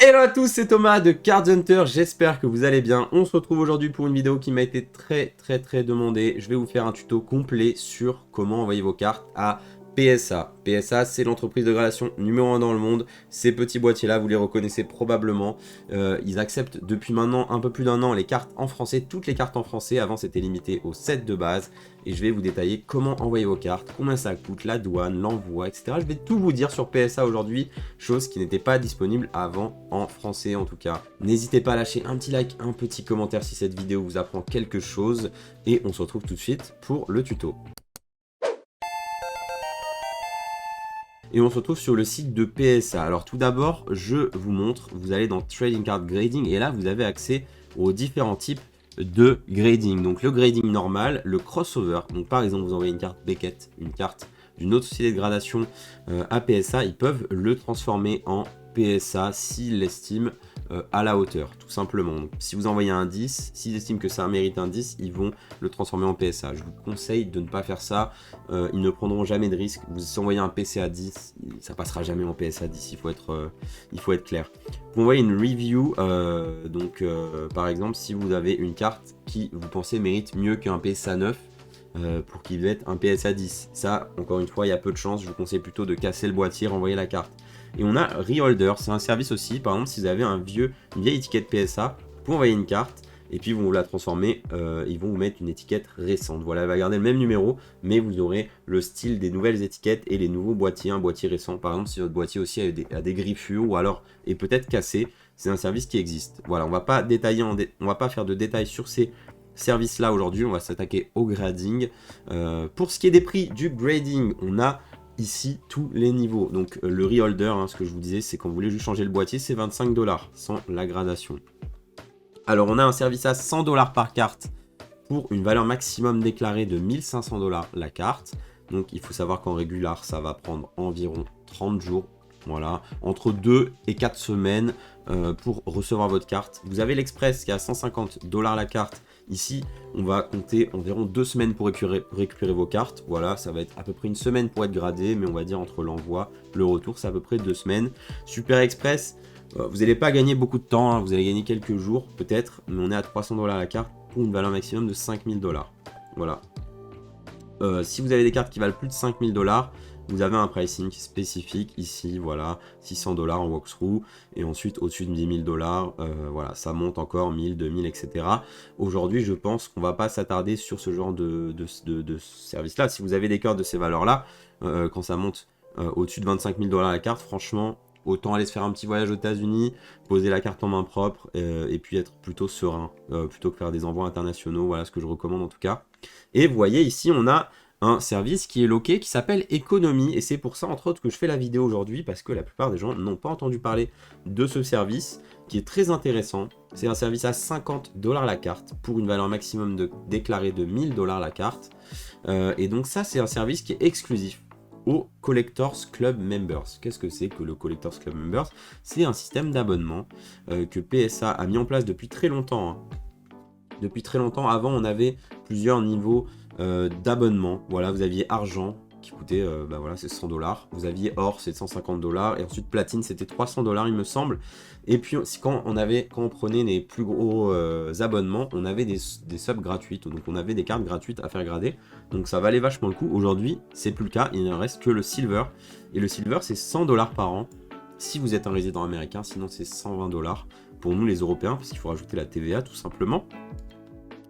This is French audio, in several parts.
Hello à tous, c'est Thomas de Card Hunter, j'espère que vous allez bien. On se retrouve aujourd'hui pour une vidéo qui m'a été très demandée. Je vais vous faire un tuto complet sur comment envoyer vos cartes à PSA. PSA, c'est l'entreprise de gradation numéro 1 dans le monde. Ces petits boîtiers-là, vous les reconnaissez probablement. Ils acceptent depuis maintenant un peu plus d'1 an les cartes en français, toutes les cartes en français. Avant, c'était limité aux 7 de base. Et je vais vous détailler comment envoyer vos cartes, combien ça coûte, la douane, l'envoi, etc. Je vais tout vous dire sur PSA aujourd'hui, chose qui n'était pas disponible avant en français en tout cas. N'hésitez pas à lâcher un petit like, un petit commentaire si cette vidéo vous apprend quelque chose. Et on se retrouve tout de suite pour le tuto. Et on se retrouve sur le site de PSA. Alors tout d'abord, je vous montre, vous allez dans Trading Card Grading et là vous avez accès aux différents types de grading. Donc le grading normal, le crossover. Donc par exemple, vous envoyez une carte Beckett, une carte d'une autre société de gradation à PSA, ils peuvent le transformer en PSA s'ils l'estiment à la hauteur, tout simplement. Donc, si vous envoyez un 10, s'ils estiment que ça mérite un 10, ils vont le transformer en PSA. Je vous conseille de ne pas faire ça, ils ne prendront jamais de risque. Vous envoyez un PCA 10, ça passera jamais en PSA 10, il faut être clair. Vous envoyez une review, par exemple, si vous avez une carte qui vous pensez mérite mieux qu'un PSA 9, pour qu'il ait un PSA 10. Ça, encore une fois, il y a peu de chance. Je vous conseille plutôt de casser le boîtier, renvoyer la carte. Et on a Reholder, c'est un service aussi. Par exemple, si vous avez une vieille étiquette PSA, vous pouvez envoyer une carte et puis ils vont vous la transformer. Ils vont vous mettre une étiquette récente. Voilà, elle va garder le même numéro, mais vous aurez le style des nouvelles étiquettes et les nouveaux boîtiers, un boîtier récent. Par exemple, si votre boîtier aussi a des griffures ou alors est peut-être cassé, c'est un service qui existe. Voilà, on va pas détailler, on va pas faire de détails sur ces service là aujourd'hui, on va s'attaquer au grading. Pour ce qui est des prix du grading, on a ici tous les niveaux. Donc le reholder, ce que je vous disais, c'est quand vous voulez juste changer le boîtier, c'est 25 $ sans la gradation. Alors on a un service à 100 $ par carte pour une valeur maximum déclarée de 1500 $ la carte. Donc il faut savoir qu'en régular, ça va prendre environ 30 jours. Voilà, entre 2 et 4 semaines pour recevoir votre carte. Vous avez l'Express qui est à 150 $ la carte. Ici, on va compter environ 2 semaines pour récupérer vos cartes. Voilà, ça va être à peu près une semaine pour être gradé, mais on va dire entre l'envoi, le retour, c'est à peu près 2 semaines. Super Express, vous n'allez pas gagner beaucoup de temps, vous allez gagner quelques jours peut-être, mais on est à 300 $ la carte pour une valeur maximum de 5000 $. Voilà. Si vous avez des cartes qui valent plus de 5000 $, vous avez un pricing spécifique ici, voilà, 600 $ en walkthrough, et ensuite au-dessus de 10 000 $, voilà, ça monte encore 1000, 2000, etc. Aujourd'hui, je pense qu'on va pas s'attarder sur ce genre de service-là. Si vous avez des cartes de ces valeurs-là, quand ça monte au-dessus de 25 000 $ la carte, franchement, autant aller se faire un petit voyage aux États-Unis, poser la carte en main propre, et puis être plutôt serein, plutôt que faire des envois internationaux, voilà ce que je recommande en tout cas. Et vous voyez ici, on a un service qui est loqué, qui s'appelle Economy, et c'est pour ça entre autres que je fais la vidéo aujourd'hui, parce que la plupart des gens n'ont pas entendu parler de ce service, qui est très intéressant. C'est un service à 50 $ la carte, pour une valeur maximum déclarée de 1000 $ la carte, et donc ça c'est un service qui est exclusif aux Collectors Club Members. Qu'est-ce que c'est que le Collectors Club Members? C'est un système d'abonnement que PSA a mis en place depuis très longtemps, hein. Depuis très longtemps, avant on avait plusieurs niveaux d'abonnement. Voilà, vous aviez argent qui coûtait, voilà, c'est 100 $. Vous aviez or, c'est 150 $. Et ensuite platine, c'était 300 $, il me semble. Et puis quand on prenait les plus gros abonnements, on avait des subs gratuites. Donc on avait des cartes gratuites à faire grader. Donc ça valait vachement le coup. Aujourd'hui, c'est plus le cas. Il ne reste que le silver. Et le silver, c'est 100 $ par an. Si vous êtes un résident américain, sinon c'est 120 $ pour nous les Européens, parce qu'il faut rajouter la TVA tout simplement.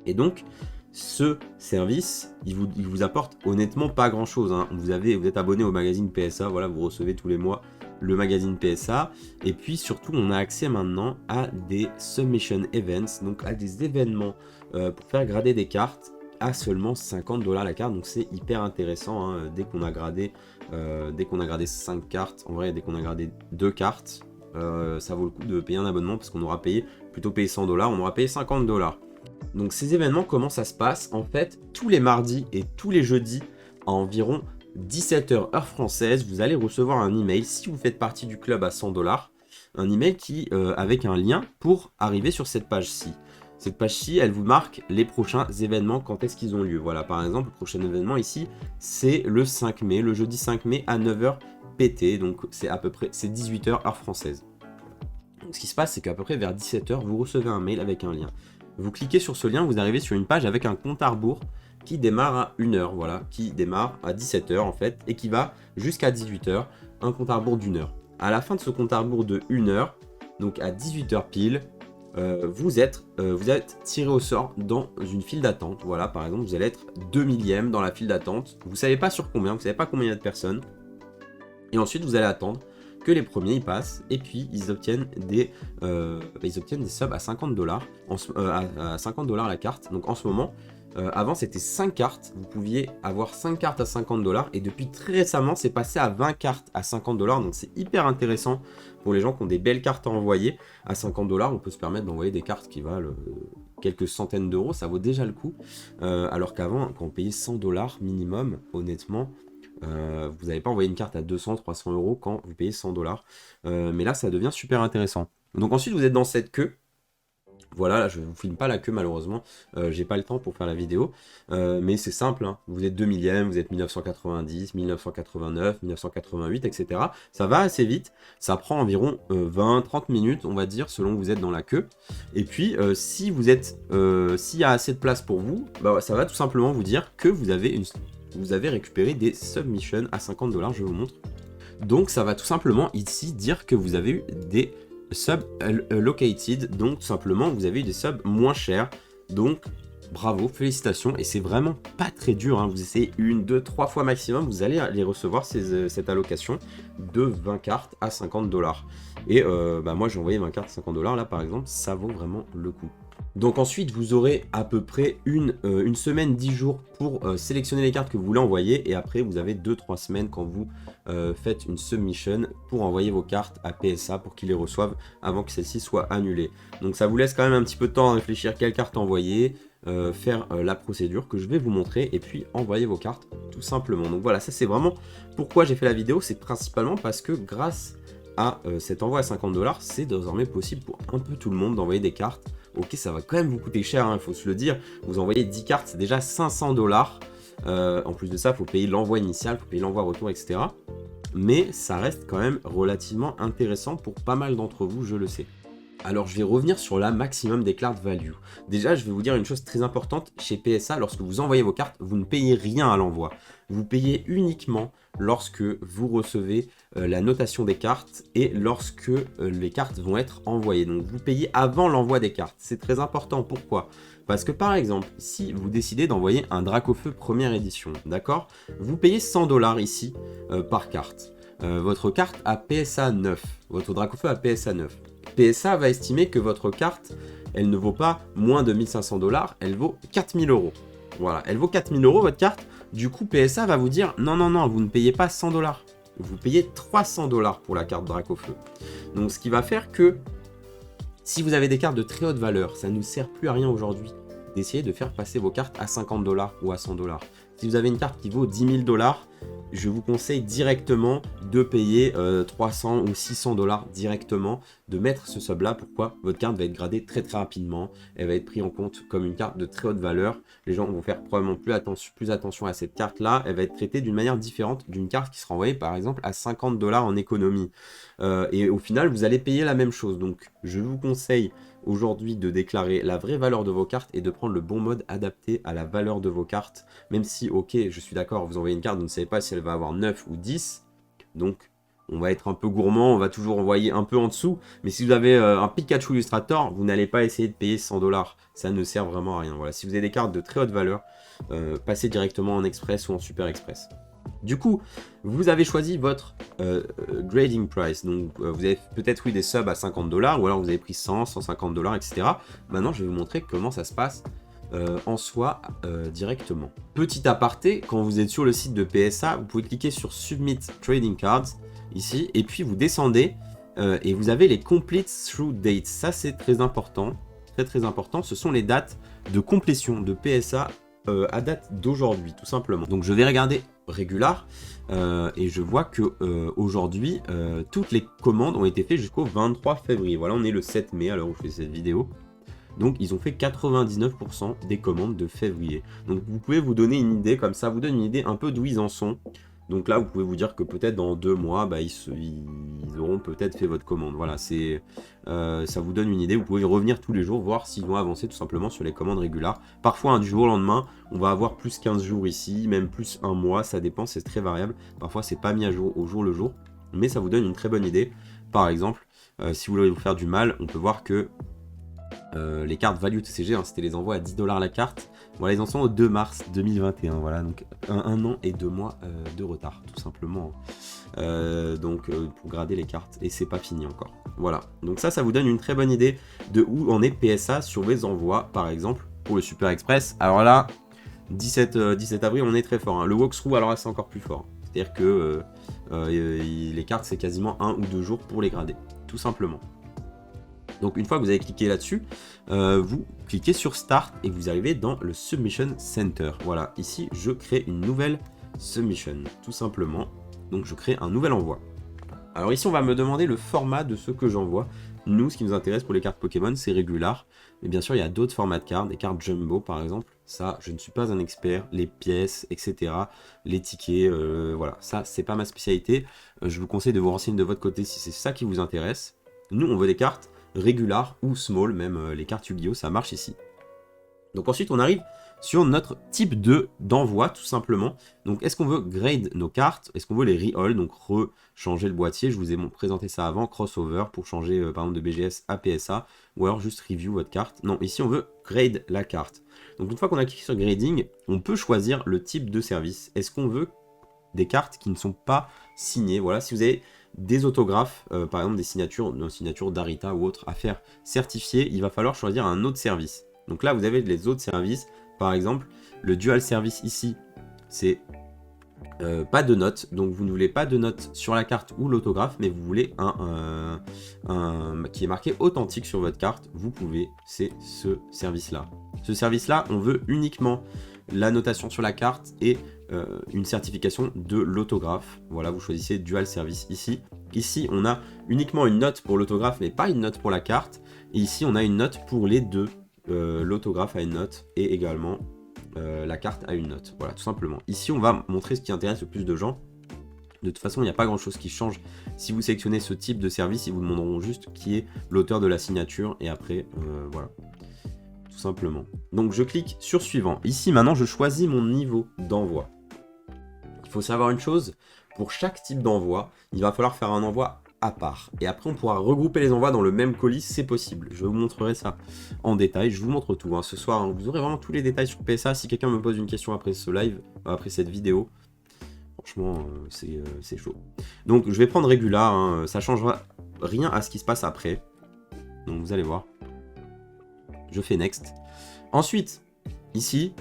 Et donc, ce service, il vous apporte honnêtement pas grand chose, hein. Vous êtes abonné au magazine PSA, voilà, vous recevez tous les mois le magazine PSA. Et puis surtout, on a accès maintenant à des submission events, donc à des événements pour faire grader des cartes à seulement 50 $ la carte. Donc c'est hyper intéressant, hein. Dès qu'on a gradé 5 cartes, en vrai, dès qu'on a gradé 2 cartes, ça vaut le coup de payer un abonnement parce qu'on aura plutôt payé 100 $, on aura payé 50 $. Donc ces événements, comment ça se passe? En fait, tous les mardis et tous les jeudis, à environ 17 h heure française, vous allez recevoir un email, si vous faites partie du club à 100 $, un email avec un lien pour arriver sur cette page-ci. Cette page-ci, elle vous marque les prochains événements, quand est-ce qu'ils ont lieu. Voilà, par exemple, le prochain événement ici, c'est le 5 mai, le jeudi 5 mai à 9 h PT, donc c'est à peu près 18 h heure française. Ce qui se passe, c'est qu'à peu près vers 17 h, vous recevez un mail avec un lien. Vous cliquez sur ce lien, vous arrivez sur une page avec un compte à rebours qui démarre à 1 h, voilà, qui démarre à 17 h en fait, et qui va jusqu'à 18 h, un compte à rebours d'1 heure. À la fin de ce compte à rebours de 1 heure, donc à 18 h pile, vous êtes tiré au sort dans une file d'attente. Voilà, par exemple, vous allez être 2 millième dans la file d'attente. Vous ne savez pas sur combien, vous ne savez pas combien il y a de personnes. Et ensuite, vous allez attendre que les premiers y passent, et puis ils obtiennent des subs à 50 $, à 50 $ la carte. Donc en ce moment, avant c'était 5 cartes, vous pouviez avoir 5 cartes à 50 $, et depuis très récemment c'est passé à 20 cartes à 50 $, donc c'est hyper intéressant pour les gens qui ont des belles cartes à envoyer. À 50 $, on peut se permettre d'envoyer des cartes qui valent quelques centaines d'euros, ça vaut déjà le coup, alors qu'avant, quand on payait 100 $ minimum, honnêtement, vous n'allez pas envoyer une carte à 200-300 € quand vous payez 100 $. Mais là, ça devient super intéressant. Donc ensuite, vous êtes dans cette queue. Voilà, là, je ne vous filme pas la queue malheureusement. J'ai pas le temps pour faire la vidéo. Mais c'est simple, hein. Vous êtes 2 millième, vous êtes 1990, 1989, 1988, etc. Ça va assez vite. Ça prend environ 20-30 minutes, on va dire, selon que vous êtes dans la queue. Et puis, si vous êtes, s'il y a assez de place pour vous, bah, ça va tout simplement vous dire que vous avez récupéré des submissions à 50 $, je vous montre. Donc ça va tout simplement ici dire que vous avez eu des subs located, donc tout simplement vous avez eu des subs moins chers. Donc bravo, félicitations, et c'est vraiment pas très dur, hein. Vous essayez 1, 2, 3 fois maximum, vous allez les recevoir cette allocation de 20 cartes à 50 $. Et bah moi j'ai envoyé 20 cartes à 50 $ là par exemple, ça vaut vraiment le coup. Donc ensuite, vous aurez à peu près une semaine, 10 jours pour sélectionner les cartes que vous voulez envoyer. Et après, vous avez 2-3 semaines quand vous faites une submission pour envoyer vos cartes à PSA pour qu'ils les reçoivent avant que celles-ci soient annulées. Donc ça vous laisse quand même un petit peu de temps à réfléchir quelle carte envoyer, faire la procédure que je vais vous montrer et puis envoyer vos cartes tout simplement. Donc voilà, ça c'est vraiment pourquoi j'ai fait la vidéo. C'est principalement parce que grâce à cet envoi à 50 $, c'est désormais possible pour un peu tout le monde d'envoyer des cartes. Ok, ça va quand même vous coûter cher, hein, il faut se le dire. Vous envoyez 10 cartes, c'est déjà 500 $. En plus de ça, il faut payer l'envoi initial, il faut payer l'envoi retour, etc. Mais ça reste quand même relativement intéressant pour pas mal d'entre vous, je le sais. Alors je vais revenir sur la maximum declared value. Déjà, je vais vous dire une chose très importante, chez PSA, lorsque vous envoyez vos cartes, vous ne payez rien à l'envoi. Vous payez uniquement lorsque vous recevez la notation des cartes et lorsque les cartes vont être envoyées. Donc vous payez avant l'envoi des cartes. C'est très important. Pourquoi ? Parce que par exemple, si vous décidez d'envoyer un Dracofeu première édition, d'accord ? Vous payez 100 $ ici par carte. Votre carte à PSA 9, votre Dracofeu à PSA 9. PSA va estimer que votre carte, elle ne vaut pas moins de 1500 $, elle vaut 4000 €. Voilà, elle vaut 4000 € votre carte. Du coup, PSA va vous dire non, non, non, vous ne payez pas 100 $. Vous payez 300 $ pour la carte Dracofeu. Donc, ce qui va faire que si vous avez des cartes de très haute valeur, ça ne sert plus à rien aujourd'hui d'essayer de faire passer vos cartes à 50 $ ou à 100 $. Si vous avez une carte qui vaut 10 000 $, je vous conseille directement de payer 300 ou 600 $ directement, de mettre ce sub là. Pourquoi ? Votre carte va être gradée très très rapidement, elle va être prise en compte comme une carte de très haute valeur. Les gens vont faire probablement plus attention à cette carte là, elle va être traitée d'une manière différente d'une carte qui sera envoyée par exemple à 50 $ en économie. Et au final vous allez payer la même chose. Donc je vous conseille aujourd'hui de déclarer la vraie valeur de vos cartes et de prendre le bon mode adapté à la valeur de vos cartes. Même si, ok, je suis d'accord, vous envoyez une carte, vous ne savez pas si elle va avoir 9 ou 10. Donc, on va être un peu gourmand, on va toujours envoyer un peu en dessous. Mais si vous avez un Pikachu Illustrator, vous n'allez pas essayer de payer 100 $. Ça ne sert vraiment à rien. Voilà, si vous avez des cartes de très haute valeur, passez directement en Express ou en Super Express. Du coup, vous avez choisi votre grading price. Donc, vous avez peut-être eu des subs à 50 $, ou alors vous avez pris 100, 150 $, etc. Maintenant, je vais vous montrer comment ça se passe en soi directement. Petit aparté, quand vous êtes sur le site de PSA, vous pouvez cliquer sur Submit Trading Cards, ici, et puis vous descendez, et vous avez les Complete Through Dates. Ça, c'est très important, très très important. Ce sont les dates de complétion de PSA à date d'aujourd'hui, tout simplement. Donc, je vais regarder Regular et je vois que aujourd'hui toutes les commandes ont été faites jusqu'au 23 février. Voilà, on est le 7 mai à l'heure où je fais cette vidéo. Donc ils ont fait 99% des commandes de février. Donc vous pouvez vous donner une idée, comme ça vous donne une idée un peu d'où ils en sont. Donc là, vous pouvez vous dire que peut-être dans 2 mois, bah, ils auront peut-être fait votre commande. Voilà, ça vous donne une idée. Vous pouvez revenir tous les jours, voir s'ils vont avancer tout simplement sur les commandes régulières. Parfois, du jour au lendemain, on va avoir plus 15 jours ici, même plus un mois, ça dépend, c'est très variable. Parfois, c'est pas mis à jour au jour le jour, mais ça vous donne une très bonne idée. Par exemple, si vous voulez vous faire du mal, on peut voir que les cartes Value TCG, hein, c'était les envois à 10 $ la carte. Voilà, ils en sont au 2 mars 2021. Voilà, donc un an et 2 mois de retard, tout simplement. Pour grader les cartes. Et c'est pas fini encore. Voilà, donc ça vous donne une très bonne idée de où en est PSA sur les envois, par exemple, pour le Super Express. Alors là, 17 avril, on est très fort. Hein. Le walkthrough, alors là, c'est encore plus fort. C'est-à-dire que les cartes, c'est quasiment 1 ou 2 jours pour les grader, tout simplement. Donc une fois que vous avez cliqué là-dessus, vous cliquez sur Start et vous arrivez dans le Submission Center. Voilà, ici je crée une nouvelle submission, tout simplement. Donc je crée un nouvel envoi. Alors ici on va me demander le format de ce que j'envoie. Nous, ce qui nous intéresse pour les cartes Pokémon, c'est régular. Mais bien sûr, il y a d'autres formats de cartes, des cartes Jumbo par exemple. Ça, je ne suis pas un expert. Les pièces, etc. Les tickets, voilà. Ça, c'est pas ma spécialité. Je vous conseille de vous renseigner de votre côté si c'est ça qui vous intéresse. Nous, on veut des cartes régular ou small, même les cartes Yu-Gi-Oh, ça marche ici. Donc ensuite on arrive sur notre type d'envoi tout simplement. Donc est-ce qu'on veut grade nos cartes, est-ce qu'on veut les re-all, donc changer le boîtier, je vous ai présenté ça avant, crossover pour changer par exemple de BGS à PSA, ou alors juste review votre carte. Non, ici on veut grade la carte. Donc une fois qu'on a cliqué sur grading, on peut choisir le type de service. Est-ce qu'on veut des cartes qui ne sont pas signées? Voilà, si vous avez des autographes, par exemple des signatures, nos signatures d'Arita ou autres à faire certifier, il va falloir choisir un autre service. Donc là, vous avez les autres services, par exemple, le dual service ici, c'est pas de notes, donc vous ne voulez pas de notes sur la carte ou l'autographe, mais vous voulez un qui est marqué authentique sur votre carte, vous pouvez, c'est ce service-là. Ce service-là, on veut uniquement la notation sur la carte et une certification de l'autographe. Voilà, vous choisissez Dual Service ici. Ici, on a uniquement une note pour l'autographe, mais pas une note pour la carte. Et ici, on a une note pour les deux. L'autographe a une note et également la carte a une note. Voilà, tout simplement. Ici, on va montrer ce qui intéresse le plus de gens. De toute façon, il n'y a pas grand-chose qui change. Si vous sélectionnez ce type de service, ils vous demanderont juste qui est l'auteur de la signature. Et après, voilà. Simplement. Donc je clique sur suivant. Ici maintenant je choisis mon niveau d'envoi. Il faut savoir une chose, pour chaque type d'envoi, il va falloir faire un envoi à part. Et après on pourra regrouper les envois dans le même colis, c'est possible. Je vous montrerai ça en détail, je vous montre tout. Hein. Ce soir, hein, vous aurez vraiment tous les détails sur PSA. Si quelqu'un me pose une question après ce live, après cette vidéo, franchement c'est chaud. Donc je vais prendre régular, hein. Ça changera rien à ce qui se passe après. Donc vous allez voir. Je fais next. Ensuite, ici,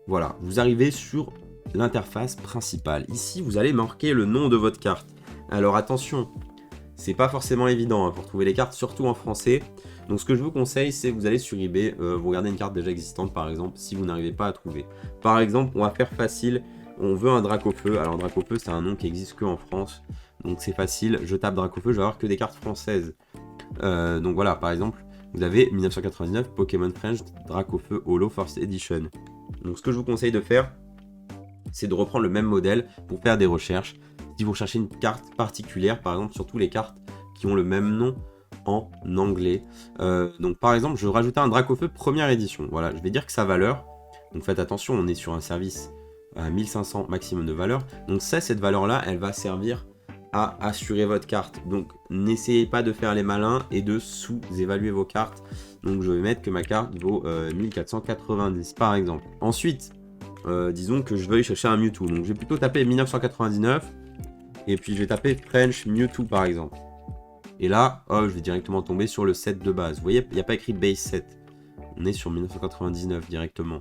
voilà, vous arrivez sur l'interface principale. Ici, vous allez marquer le nom de votre carte. Alors attention, c'est pas forcément évident hein, pour trouver les cartes, surtout en français. Donc ce que je vous conseille, c'est que vous allez sur eBay, vous regardez une carte déjà existante par exemple, si vous n'arrivez pas à trouver. Par exemple, on va faire facile, on veut un Dracofeu. Alors Dracofeu, c'est un nom qui existe que en France. Donc c'est facile, je tape Dracofeu, je vais avoir que des cartes françaises. Donc voilà, par exemple, vous avez 1999 Pokémon French Dracofeu Holo First Edition. Donc ce que je vous conseille de faire, c'est de reprendre le même modèle pour faire des recherches. Si vous recherchez une carte particulière, par exemple, surtout les cartes qui ont le même nom en anglais. Donc par exemple, je rajoutais un Dracofeu première édition. Voilà, je vais dire que sa valeur, donc faites attention, on est sur un service à 1500 maximum de valeur. Donc ça, cette valeur-là, elle va servir à assurer votre carte. Donc n'essayez pas de faire les malins et de sous-évaluer vos cartes. Donc je vais mettre que ma carte vaut 1490 par exemple. Ensuite, disons que je veuille chercher un Mewtwo. Donc je vais plutôt taper 1999 et puis je vais taper French Mewtwo par exemple. Et là, je vais directement tomber sur le set de base. Vous voyez, il n'y a pas écrit base set. On est sur 1999 directement.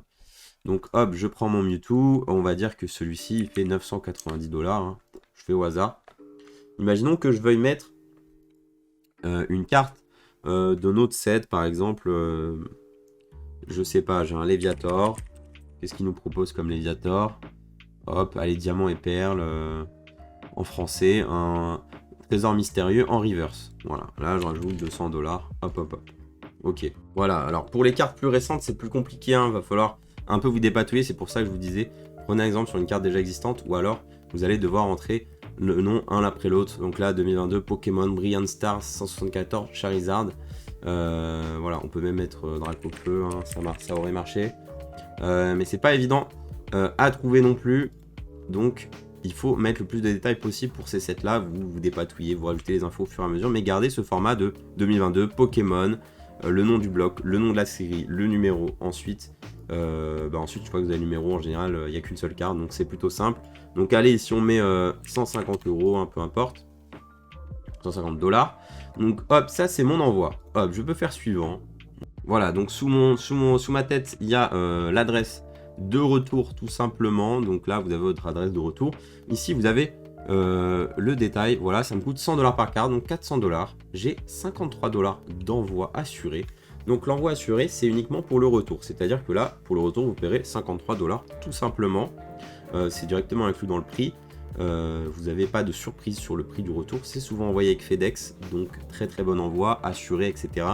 Donc hop, je prends mon Mewtwo. On va dire que celui-ci, il fait 990 $. Hein. Je fais au hasard. Imaginons que je veuille mettre une carte d'un autre set, par exemple, je sais pas, j'ai un Léviator. Qu'est-ce qu'il nous propose comme Léviator? Hop, allez, diamant et perles, en français, un trésor mystérieux en reverse. Voilà, là je rajoute 200 $. Hop, hop, hop. Ok, voilà, alors pour les cartes plus récentes, c'est plus compliqué, hein. Va falloir un peu vous dépatouiller, c'est pour ça que je vous disais, prenez un exemple sur une carte déjà existante, ou alors vous allez devoir entrer le nom un après l'autre. Donc là, 2022, Pokémon, Brilliant Stars, 174, Charizard. Voilà, on peut même mettre Dracofeu, hein, ça aurait marché. Mais c'est pas évident à trouver non plus. Donc, il faut mettre le plus de détails possible pour ces sets là, vous dépatouillez, vous rajoutez les infos au fur et à mesure, mais gardez ce format de 2022, Pokémon, le nom du bloc, le nom de la série, le numéro, ensuite ensuite je crois que vous avez le numéro, en général il n'y a qu'une seule carte, donc c'est plutôt simple. Donc allez, ici on met 150 €, hein, peu importe, 150 $, donc hop, ça c'est mon envoi, hop, je peux faire suivant. Voilà, donc sous ma tête, il y a l'adresse de retour tout simplement. Donc là, vous avez votre adresse de retour. Ici, vous avez le détail. Voilà, ça me coûte 100 $ par carte, donc 400 $. J'ai 53 $ d'envoi assuré. Donc l'envoi assuré, c'est uniquement pour le retour. C'est-à-dire que là, pour le retour, vous paierez 53 $ tout simplement. C'est directement inclus dans le prix. Vous n'avez pas de surprise sur le prix du retour. C'est souvent envoyé avec FedEx, donc très très bon envoi, assuré, etc.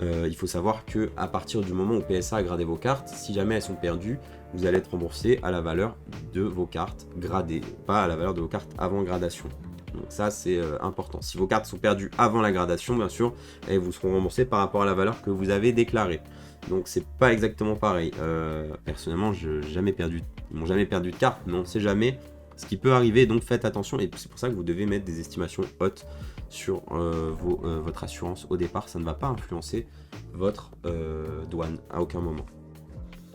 Il faut savoir que à partir du moment où PSA a gradé vos cartes, si jamais elles sont perdues, vous allez être remboursé à la valeur de vos cartes gradées, pas à la valeur de vos cartes avant gradation. Donc ça c'est important. Si vos cartes sont perdues avant la gradation, bien sûr, elles vous seront remboursées par rapport à la valeur que vous avez déclarée. Donc c'est pas exactement pareil. Personnellement, ils m'ont jamais perdu de cartes, mais on ne sait jamais ce qui peut arriver, donc faites attention, et c'est pour ça que vous devez mettre des estimations hautes sur votre assurance au départ. Ça ne va pas influencer votre douane à aucun moment.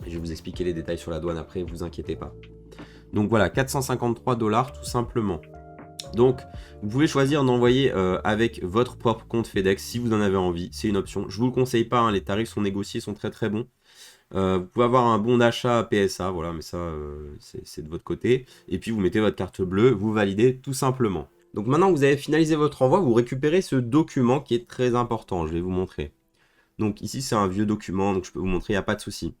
Je vais vous expliquer les détails sur la douane après, vous inquiétez pas. Donc voilà, 453 $ tout simplement. Donc vous pouvez choisir d'envoyer avec votre propre compte FedEx si vous en avez envie, c'est une option. Je vous le conseille pas, hein, les tarifs sont négociés, sont très très bons. Vous pouvez avoir un bon d'achat PSA, voilà, mais ça c'est de votre côté. Et puis vous mettez votre carte bleue, vous validez tout simplement. Donc maintenant que vous avez finalisé votre envoi, vous récupérez ce document qui est très important, je vais vous montrer. Donc ici c'est un vieux document, donc je peux vous montrer, il n'y a pas de souci.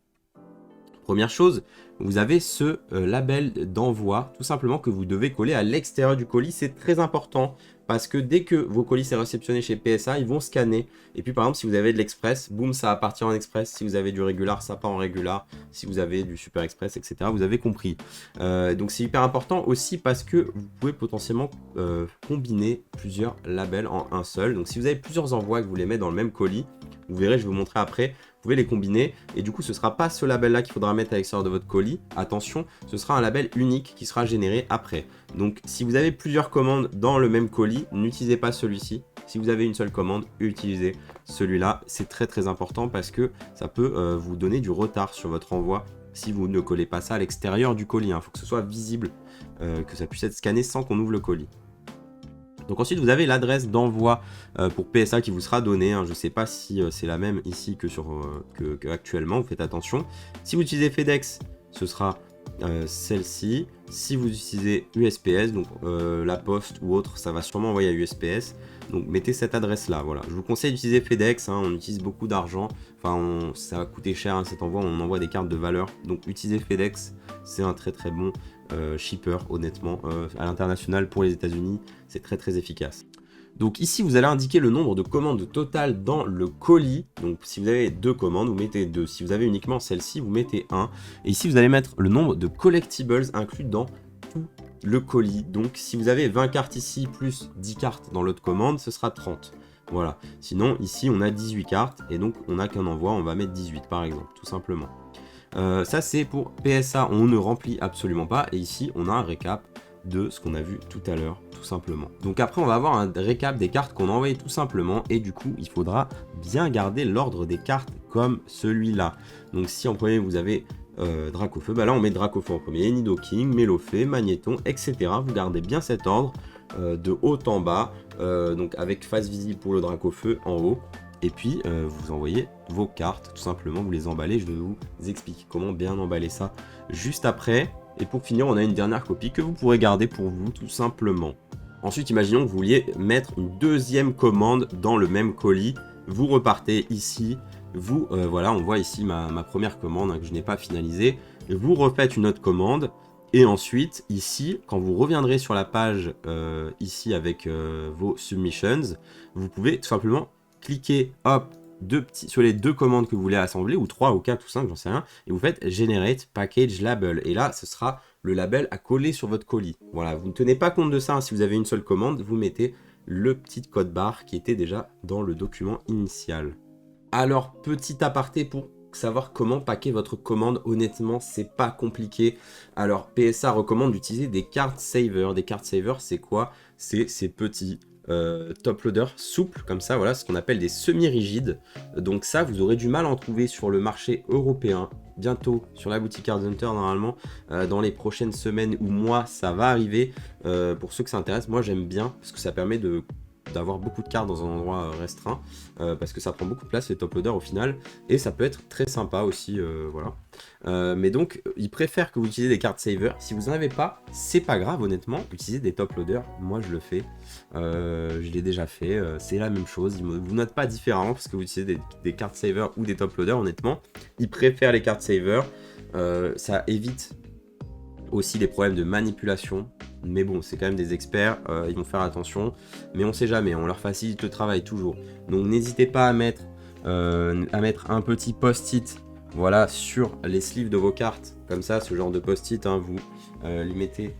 Première chose, vous avez ce label d'envoi, tout simplement, que vous devez coller à l'extérieur du colis. C'est très important parce que dès que vos colis sont réceptionnés chez PSA, ils vont scanner. Et puis par exemple, si vous avez de l'express, boum, ça va partir en express. Si vous avez du régular, ça part en régular. Si vous avez du super express, etc., vous avez compris. Donc c'est hyper important aussi parce que vous pouvez potentiellement combiner plusieurs labels en un seul. Donc si vous avez plusieurs envois et que vous les mettez dans le même colis, vous verrez, je vais vous montrer après, vous pouvez les combiner et du coup ce sera pas ce label là qu'il faudra mettre à l'extérieur de votre colis. Attention, ce sera un label unique qui sera généré après. Donc si vous avez plusieurs commandes dans le même colis, n'utilisez pas celui-ci. Si vous avez une seule commande, utilisez celui-là. C'est très très important parce que ça peut vous donner du retard sur votre envoi si vous ne collez pas ça à l'extérieur du colis. Il faut que ce soit visible, que ça puisse être scanné sans qu'on ouvre le colis. Donc ensuite vous avez l'adresse d'envoi pour PSA qui vous sera donnée, hein. Je ne sais pas si c'est la même ici que actuellement, vous faites attention. Si vous utilisez FedEx, ce sera celle-ci. Si vous utilisez USPS, donc la poste ou autre, ça va sûrement envoyer à USPS. Donc mettez cette adresse là, voilà. Je vous conseille d'utiliser FedEx, hein, on utilise beaucoup d'argent, enfin ça va coûter cher, hein, cet envoi, on envoie des cartes de valeur. Donc utilisez FedEx, c'est un très très bon shipper honnêtement, à l'international pour les États-Unis, c'est très très efficace. Donc ici vous allez indiquer le nombre de commandes totales dans le colis. Donc si vous avez 2 commandes, vous mettez 2. Si vous avez uniquement celle-ci, vous mettez 1. Et ici vous allez mettre le nombre de collectibles inclus dans tout le colis. Donc si vous avez 20 cartes ici plus 10 cartes dans l'autre commande, ce sera 30. Voilà. Sinon ici on a 18 cartes et donc on n'a qu'un envoi, on va mettre 18 par exemple, tout simplement. Ça c'est pour PSA, on ne remplit absolument pas. Et ici on a un récap de ce qu'on a vu tout à l'heure, tout simplement. Donc après on va avoir un récap des cartes qu'on a envoyées tout simplement, et du coup il faudra bien garder l'ordre des cartes comme celui-là. Donc si en premier vous avez Dracofeu, bah là on met Dracofeu en premier, Nidoking, Melofée, Magnéton, etc. Vous gardez bien cet ordre de haut en bas, donc avec face visible pour le Dracofeu en haut. Et puis vous envoyez vos cartes, tout simplement, vous les emballez. Je vais vous expliquer comment bien emballer ça juste après. Et pour finir, on a une dernière copie que vous pourrez garder pour vous, tout simplement. Ensuite, imaginons que vous vouliez mettre une deuxième commande dans le même colis. Vous repartez ici. Voilà, on voit ici ma première commande, hein, que je n'ai pas finalisée. Vous refaites une autre commande. Et ensuite, ici, quand vous reviendrez sur la page ici avec vos submissions, vous pouvez tout simplement cliquer, hop, sur les 2 commandes que vous voulez assembler, ou 3 ou 4 ou 5, j'en sais rien, et vous faites Generate Package Label. Et là, ce sera le label à coller sur votre colis. Voilà, vous ne tenez pas compte de ça, hein. Si vous avez une seule commande, vous mettez le petit code barre qui était déjà dans le document initial. Alors, petit aparté pour savoir comment packer votre commande, honnêtement, c'est pas compliqué. Alors, PSA recommande d'utiliser des card savers. Des card savers, c'est quoi? C'est ces petits top loaders souples, comme ça, voilà, ce qu'on appelle des semi-rigides. Donc ça, vous aurez du mal à en trouver sur le marché européen. Bientôt sur la boutique Card Hunter, normalement, dans les prochaines semaines ou mois, ça va arriver. Pour ceux que ça intéresse, moi j'aime bien, parce que ça permet d'avoir beaucoup de cartes dans un endroit restreint, parce que ça prend beaucoup de place les top loaders au final, et ça peut être très sympa aussi, voilà. Mais donc, ils préfèrent que vous utilisez des cartes saver. Si vous n'en avez pas, c'est pas grave, honnêtement, utilisez des top loaders, moi je le fais, je l'ai déjà fait, c'est la même chose, vous notent pas différemment parce que vous utilisez des cartes saver ou des top loaders, honnêtement, ils préfèrent les cartes saver, ça évite aussi les problèmes de manipulation. Mais bon, c'est quand même des experts, ils vont faire attention. Mais on sait jamais, on leur facilite le travail toujours. Donc n'hésitez pas à mettre un petit post-it, voilà, sur les sleeves de vos cartes. Comme ça, ce genre de post-it, hein, vous les mettez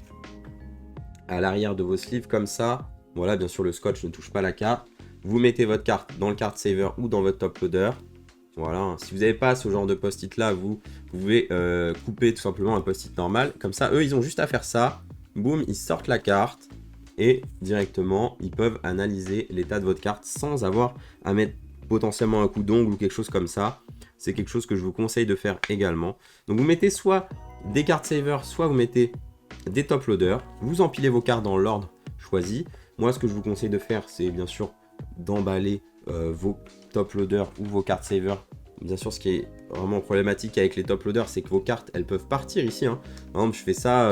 à l'arrière de vos sleeves comme ça. Voilà, bien sûr, le scotch ne touche pas la carte. Vous mettez votre carte dans le card saver ou dans votre top loader. Voilà, si vous n'avez pas ce genre de post-it là, vous pouvez couper tout simplement un post-it normal. Comme ça, eux, ils ont juste à faire ça. Boum, ils sortent la carte et directement, ils peuvent analyser l'état de votre carte sans avoir à mettre potentiellement un coup d'ongle ou quelque chose comme ça. C'est quelque chose que je vous conseille de faire également. Donc vous mettez soit des cartes saver, soit vous mettez des top loaders. Vous empilez vos cartes dans l'ordre choisi. Moi, ce que je vous conseille de faire, c'est bien sûr d'emballer vos top loaders ou vos cartes saver. Bien sûr, ce qui est vraiment problématique avec les top loaders, c'est que vos cartes, elles peuvent partir ici, hein. Par exemple, je fais ça,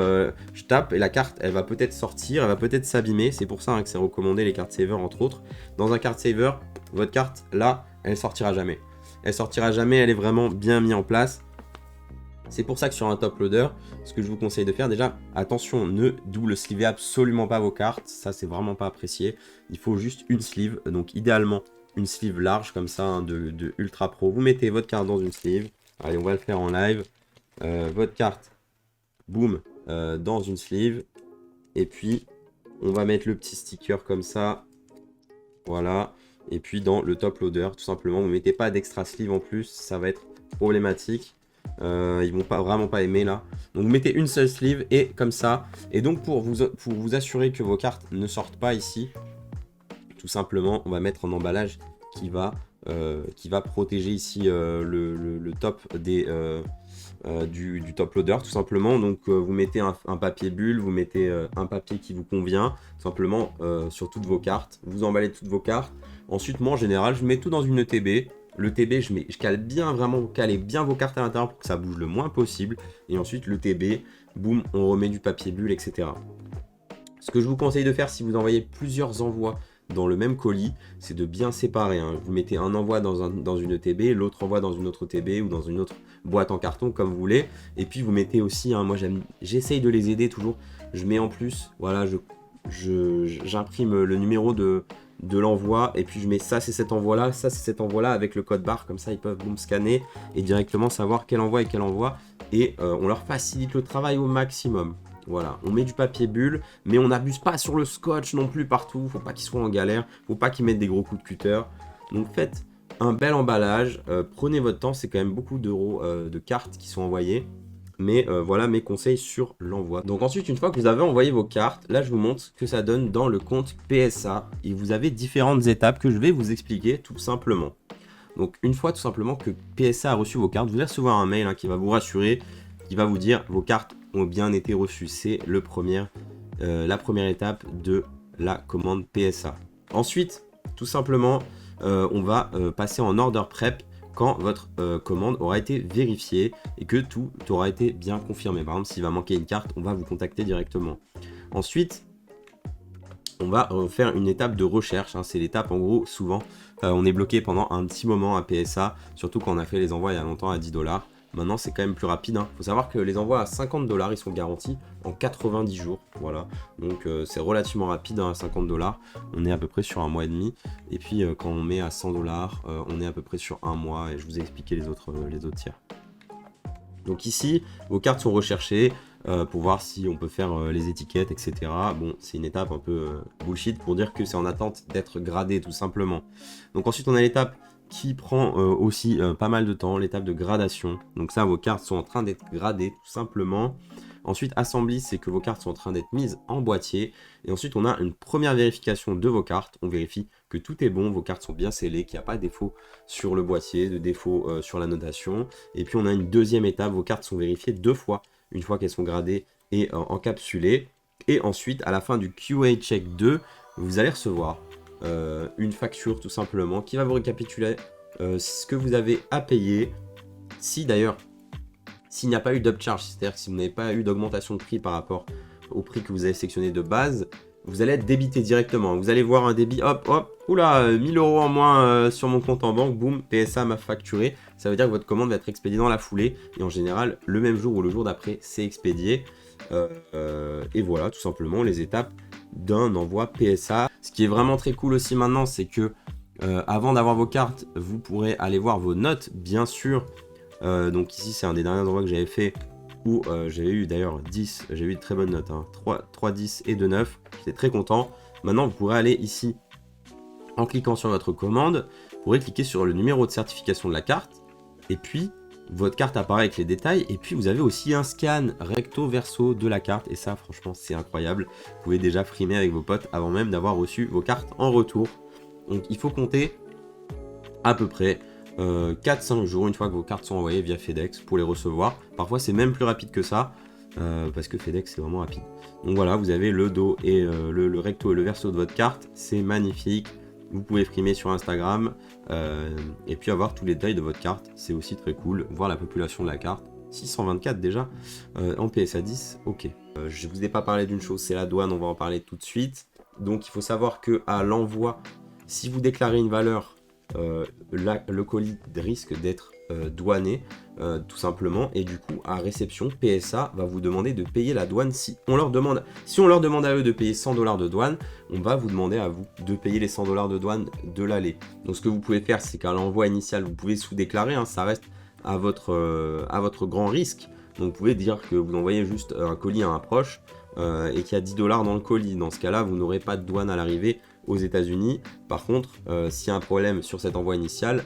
je tape et la carte, elle va peut-être sortir, elle va peut-être s'abîmer. C'est pour ça, hein, que c'est recommandé les cartes saver, entre autres. Dans un card saver, votre carte, là, elle sortira jamais. Elle sortira jamais, elle est vraiment bien mise en place. C'est pour ça que sur un top loader, ce que je vous conseille de faire, déjà, attention, ne double sleevez absolument pas vos cartes. Ça, c'est vraiment pas apprécié. Il faut juste une sleeve, donc idéalement une sleeve large comme ça, hein, de Ultra Pro. Vous mettez votre carte dans une sleeve. Allez, on va le faire en live. Votre carte, boum, dans une sleeve. Et puis, on va mettre le petit sticker comme ça. Voilà. Et puis, dans le top loader, tout simplement, vous ne mettez pas d'extra sleeve en plus. Ça va être problématique. Ils vont vraiment pas aimer là. Donc, vous mettez une seule sleeve et comme ça. Et donc, pour vous assurer que vos cartes ne sortent pas ici, tout simplement, on va mettre un emballage qui va protéger ici le top du top loader, tout simplement. Donc, vous mettez un papier bulle, vous mettez un papier qui vous convient, tout simplement, sur toutes vos cartes. Vous emballez toutes vos cartes. Ensuite, moi, en général, je mets tout dans une ETB. Le TB, je cale bien, vraiment, calez bien vos cartes à l'intérieur pour que ça bouge le moins possible. Et ensuite, le TB, boum, on remet du papier bulle, etc. Ce que je vous conseille de faire si vous envoyez plusieurs envois dans le même colis, c'est de bien séparer, hein. Vous mettez un envoi dans une ETB, l'autre envoi dans une autre ETB ou dans une autre boîte en carton, comme vous voulez. Et puis vous mettez aussi, hein, moi j'essaye de les aider toujours. Je mets en plus, voilà, j'imprime le numéro de l'envoi et puis je mets ça c'est cet envoi là, ça c'est cet envoi là avec le code barre, comme ça ils peuvent boum scanner et directement savoir quel envoi et quel envoi, et on leur facilite le travail au maximum. Voilà, on met du papier bulle, mais on n'abuse pas sur le scotch non plus partout, faut pas qu'ils soient en galère, faut pas qu'ils mettent des gros coups de cutter. Donc faites un bel emballage, prenez votre temps, c'est quand même beaucoup d'euros de cartes qui sont envoyées. Mais voilà mes conseils sur l'envoi. Donc ensuite, une fois que vous avez envoyé vos cartes, là je vous montre ce que ça donne dans le compte PSA. Et vous avez différentes étapes que je vais vous expliquer tout simplement. Donc une fois tout simplement que PSA a reçu vos cartes, vous allez recevoir un mail, hein, qui va vous rassurer, qui va vous dire vos cartes ont bien été reçues. C'est la première étape de la commande PSA. Ensuite, tout simplement, on va passer en order prep quand votre commande aura été vérifiée et que tout aura été bien confirmé. Par exemple, s'il va manquer une carte, on va vous contacter directement. Ensuite, on va faire une étape de recherche, hein. C'est l'étape, en gros, souvent, on est bloqué pendant un petit moment à PSA, surtout quand on a fait les envois il y a longtemps à 10 $. Maintenant, c'est quand même plus rapide, hein. Faut savoir que les envois à 50 $, ils sont garantis en 90 jours. Voilà. Donc, c'est relativement rapide, hein, à 50 $. On est à peu près sur un mois et demi. Et puis, quand on met à 100 $, on est à peu près sur un mois. Et je vous ai expliqué les autres tiers. Donc ici, vos cartes sont recherchées. pour voir si on peut faire les étiquettes, etc. Bon, c'est une étape un peu bullshit pour dire que c'est en attente d'être gradé tout simplement. Donc ensuite on a l'étape qui prend aussi pas mal de temps, l'étape de gradation. Donc ça, vos cartes sont en train d'être gradées tout simplement. Ensuite, assembly, c'est que vos cartes sont en train d'être mises en boîtier. Et ensuite, on a une première vérification de vos cartes. On vérifie que tout est bon, vos cartes sont bien scellées, qu'il n'y a pas de défaut sur le boîtier, de défaut sur la notation. Et puis, on a une deuxième étape, vos cartes sont vérifiées 2 fois, une fois qu'elles sont gradées et encapsulées. Et ensuite, à la fin du QA Check 2, vous allez recevoir une facture tout simplement qui va vous récapituler ce que vous avez à payer. Si d'ailleurs, s'il n'y a pas eu d'upcharge, c'est-à-dire que si vous n'avez pas eu d'augmentation de prix par rapport au prix que vous avez sélectionné de base, vous allez être débité directement. Vous allez voir un débit, hop, hop, oula, 1000 € en moins sur mon compte en banque, boum, PSA m'a facturé. Ça veut dire que votre commande va être expédiée dans la foulée. Et en général, le même jour ou le jour d'après, c'est expédié. Et voilà, tout simplement, les étapes d'un envoi PSA. Ce qui est vraiment très cool aussi maintenant, c'est que avant d'avoir vos cartes, vous pourrez aller voir vos notes, bien sûr. Donc ici, c'est un des derniers envois que j'avais fait où j'avais eu d'ailleurs 10, j'ai eu de très bonnes notes, hein, 3, 10 et 2, 9. J'étais très content. Maintenant, vous pourrez aller ici, en cliquant sur votre commande, vous pourrez cliquer sur le numéro de certification de la carte, et puis votre carte apparaît avec les détails, et puis vous avez aussi un scan recto verso de la carte, et ça franchement c'est incroyable. Vous pouvez déjà frimer avec vos potes avant même d'avoir reçu vos cartes en retour. Donc il faut compter à peu près 4-5 jours une fois que vos cartes sont envoyées via FedEx pour les recevoir. Parfois c'est même plus rapide que ça, parce que FedEx c'est vraiment rapide. Donc voilà, vous avez le dos et le recto et le verso de votre carte, c'est magnifique. Vous pouvez frimer sur Instagram et puis avoir tous les détails de votre carte, c'est aussi très cool. Voir la population de la carte, 624 déjà, en PSA 10, ok. Je vous ai pas parlé d'une chose, c'est la douane, on va en parler tout de suite. Donc il faut savoir que à l'envoi, si vous déclarez une valeur, le colis risque d'être douané tout simplement, et du coup à réception PSA va vous demander de payer la douane. Si on leur demande à eux de payer 100 $ de douane, on va vous demander à vous de payer les 100 $ de douane de l'aller. Donc ce que vous pouvez faire, c'est qu'à l'envoi initial vous pouvez sous-déclarer, hein, ça reste à votre grand risque. Donc vous pouvez dire que vous envoyez juste un colis à un proche et qu'il y a 10 $ dans le colis. Dans ce cas-là, vous n'aurez pas de douane à l'arrivée aux États-Unis. Par contre, s'il y a un problème sur cet envoi initial,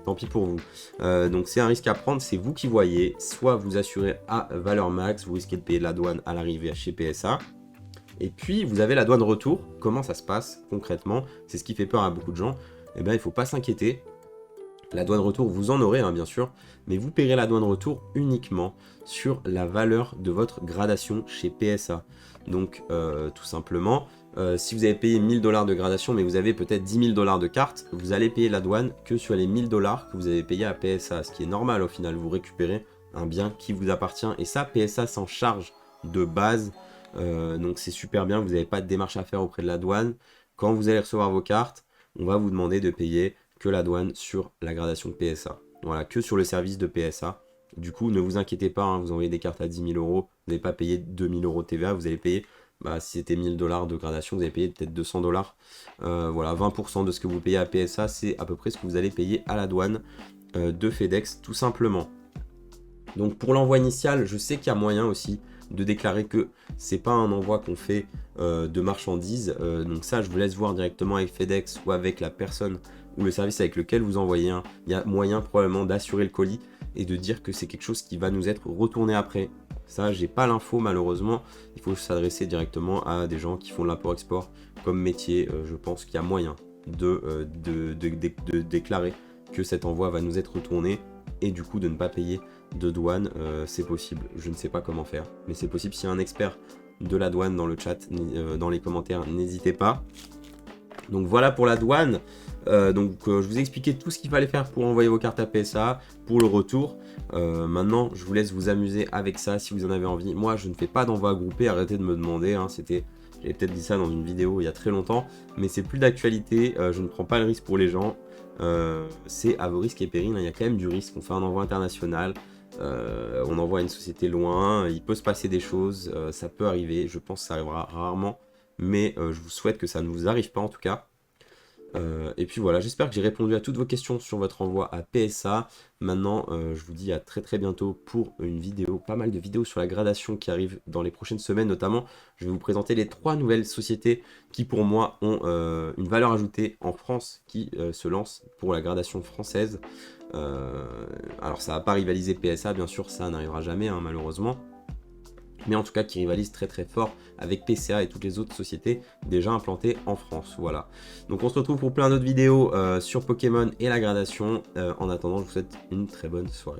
tant pis pour vous. Donc c'est un risque à prendre, c'est vous qui voyez. Soit vous assurez à valeur max, vous risquez de payer de la douane à l'arrivée chez PSA. Et puis vous avez la douane retour. Comment ça se passe concrètement? C'est ce qui fait peur à beaucoup de gens. Eh bien, il ne faut pas s'inquiéter. La douane retour, vous en aurez, hein, bien sûr, mais vous paierez la douane retour uniquement sur la valeur de votre gradation chez PSA. Donc, tout simplement, si vous avez payé 1000 $ de gradation, mais vous avez peut-être 10 000 $ de carte, vous allez payer la douane que sur les 1000 $ que vous avez payé à PSA, ce qui est normal au final. Vous récupérez un bien qui vous appartient, et ça, PSA s'en charge de base. Donc, c'est super bien, vous n'avez pas de démarche à faire auprès de la douane. Quand vous allez recevoir vos cartes, on va vous demander de payer que la douane sur la gradation de PSA. Voilà, que sur le service de PSA. Du coup, ne vous inquiétez pas, hein, vous envoyez des cartes à 10 000 €, vous n'allez pas payer 2000 € de TVA, vous allez payer, si c'était 1000 $ de gradation, vous allez payer peut-être 200 $. Voilà, 20% de ce que vous payez à PSA, c'est à peu près ce que vous allez payer à la douane de FedEx, tout simplement. Donc pour l'envoi initial, je sais qu'il y a moyen aussi de déclarer que c'est pas un envoi qu'on fait de marchandises. Donc ça, je vous laisse voir directement avec FedEx ou avec la personne ou le service avec lequel vous envoyez. Il y a moyen probablement d'assurer le colis et de dire que c'est quelque chose qui va nous être retourné après. Ça, j'ai pas l'info malheureusement. Il faut s'adresser directement à des gens qui font de l'import-export comme métier. Je pense qu'il y a moyen de déclarer que cet envoi va nous être retourné et du coup de ne pas payer de douane. C'est possible, je ne sais pas comment faire, mais c'est possible. S'il y a un expert de la douane dans le chat, dans les commentaires, n'hésitez pas. Donc voilà pour la douane. Je vous ai expliqué tout ce qu'il fallait faire pour envoyer vos cartes à PSA, pour le retour. Maintenant, je vous laisse vous amuser avec ça si vous en avez envie. Moi, je ne fais pas d'envoi groupé, arrêtez de me demander. Hein, j'avais peut-être dit ça dans une vidéo il y a très longtemps, mais c'est plus d'actualité. Je ne prends pas le risque pour les gens. C'est à vos risques et périls. Hein, il y a quand même du risque. On fait un envoi international. On envoie une société loin. Il peut se passer des choses. Ça peut arriver. Je pense que ça arrivera rarement. Mais je vous souhaite que ça ne vous arrive pas en tout cas. Et puis voilà, j'espère que j'ai répondu à toutes vos questions sur votre envoi à PSA. Maintenant, je vous dis à très très bientôt pour une vidéo, pas mal de vidéos sur la gradation qui arrivent dans les prochaines semaines. Notamment, je vais vous présenter les 3 nouvelles sociétés qui pour moi ont une valeur ajoutée en France, qui se lancent pour la gradation française. Alors ça va pas rivaliser PSA, bien sûr, ça n'arrivera jamais, hein, malheureusement. Mais en tout cas qui rivalise très très fort avec PCA et toutes les autres sociétés déjà implantées en France. Voilà. Donc on se retrouve pour plein d'autres vidéos sur Pokémon et la gradation. En attendant, je vous souhaite une très bonne soirée.